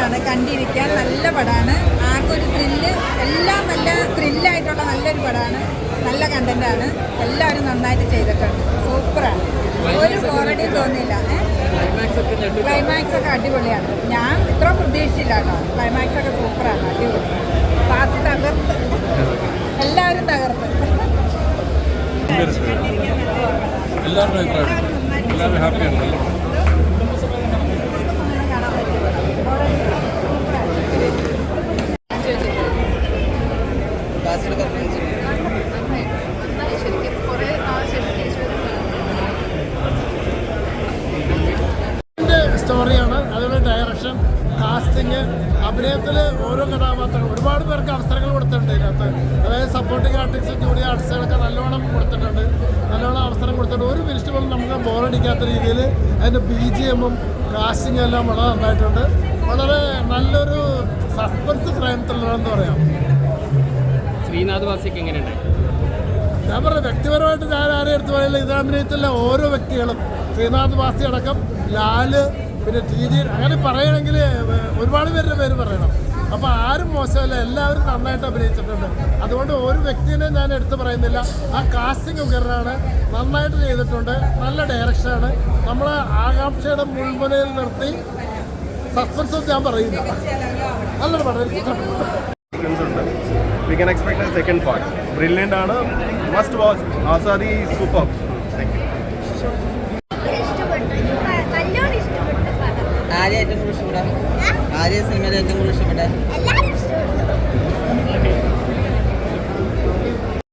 പടമാണ്, കണ്ടിരിക്കാൻ നല്ല പടമാണ്. ആർക്കൊരു ത്രില്ല്, എല്ലാം നല്ല ത്രില്ലായിട്ടുള്ള നല്ലൊരു പടമാണ്, നല്ല കണ്ടന്റാണ്. എല്ലാവരും നന്നായിട്ട് ചെയ്തിട്ടുണ്ട്, സൂപ്പറാണ്, ഒരു ബോറടിയും തോന്നിയില്ല. ക്ലൈമാക്സ് ഒക്കെ അടിപൊളിയാണ്. ഞാൻ ഇത്ര പ്രതീക്ഷിച്ചില്ല കേട്ടോ. ക്ലൈമാക്സ് ഒക്കെ സൂപ്പറാണ്, അടിപൊളി. ഫാസ്റ്റ് തകർത്ത്, എല്ലാവരും തകർത്ത്. എല്ലാവരുടെ അഭിപ്രായം എല്ലാവരും ഹാപ്പിയാണ്. സ്റ്റോറിയാണ്, അതുപോലെ ഡയറക്ഷൻ, കാസ്റ്റിങ്, അഭിനയത്തിൽ ഓരോ കഥാപാത്രങ്ങൾ ഒരുപാട് പേർക്ക് അവസരങ്ങൾ കൊടുത്തിട്ടുണ്ട് ഇതിനകത്ത്. അതായത് സപ്പോർട്ടിംഗ് ആർട്ടിസ്റ്റ്, ജൂനിയർ ആർട്ടിസ്റ്റുകളൊക്കെ നല്ലോണം കൊടുത്തിട്ടുണ്ട്, നല്ലോണം അവസരം കൊടുത്തിട്ടുണ്ട്. ഒരു മിനിറ്റ് പോലും നമുക്ക് ബോറടിക്കാത്ത രീതിയിൽ അതിൻ്റെ BGM-ഉം കാസ്റ്റിങ്ങും എല്ലാം വളരെ നന്നായിട്ടുണ്ട്. വളരെ നല്ലൊരു സസ്പെൻസ് ക്രൈം ത്രില്ലറെന്ന് പറയാം. ശ്രീനാഥ് വാസിക്ക് എങ്ങനെയുണ്ട്? ഞാൻ പറഞ്ഞ വ്യക്തിപരമായിട്ട് ഞാൻ ആരെയും എടുത്തു പറയില്ല. ഇത് അഭിനയിച്ചുള്ള ഓരോ വ്യക്തികളും, ശ്രീനാഥ് വാസി അടക്കം, ലാല്, പിന്നെ TG, അങ്ങനെ പറയുകയാണെങ്കിൽ ഒരുപാട് പേരുടെ പേര് പറയണം. അപ്പോൾ ആരും മോശമല്ല, എല്ലാവരും നന്നായിട്ട് അഭിനയിച്ചിട്ടുണ്ട്. അതുകൊണ്ട് ഒരു വ്യക്തിനെ ഞാൻ എടുത്തു പറയുന്നില്ല. ആ കാസ്റ്റിംഗ് ഉഗ്രനാണ്, നന്നായിട്ട് ചെയ്തിട്ടുണ്ട്, നല്ല ഡയറക്ഷനാണ്. നമ്മളെ ആകാംക്ഷയുടെ മുൾമുനയിൽ നിർത്തി സസ്പെൻസ് ഞാൻ പറയുന്നില്ല. നല്ലൊരു പടം. We can expect a second part. Brilliant ആണ്, must watch. Asadi super. Thank you. Arya ഏറ്റവും കൂടുതൽ ഇഷ്ടപ്പെട്ട? ആര്യ സിനിമയിൽ ഏറ്റവും കൂടുതൽ ഇഷ്ടപ്പെട്ട?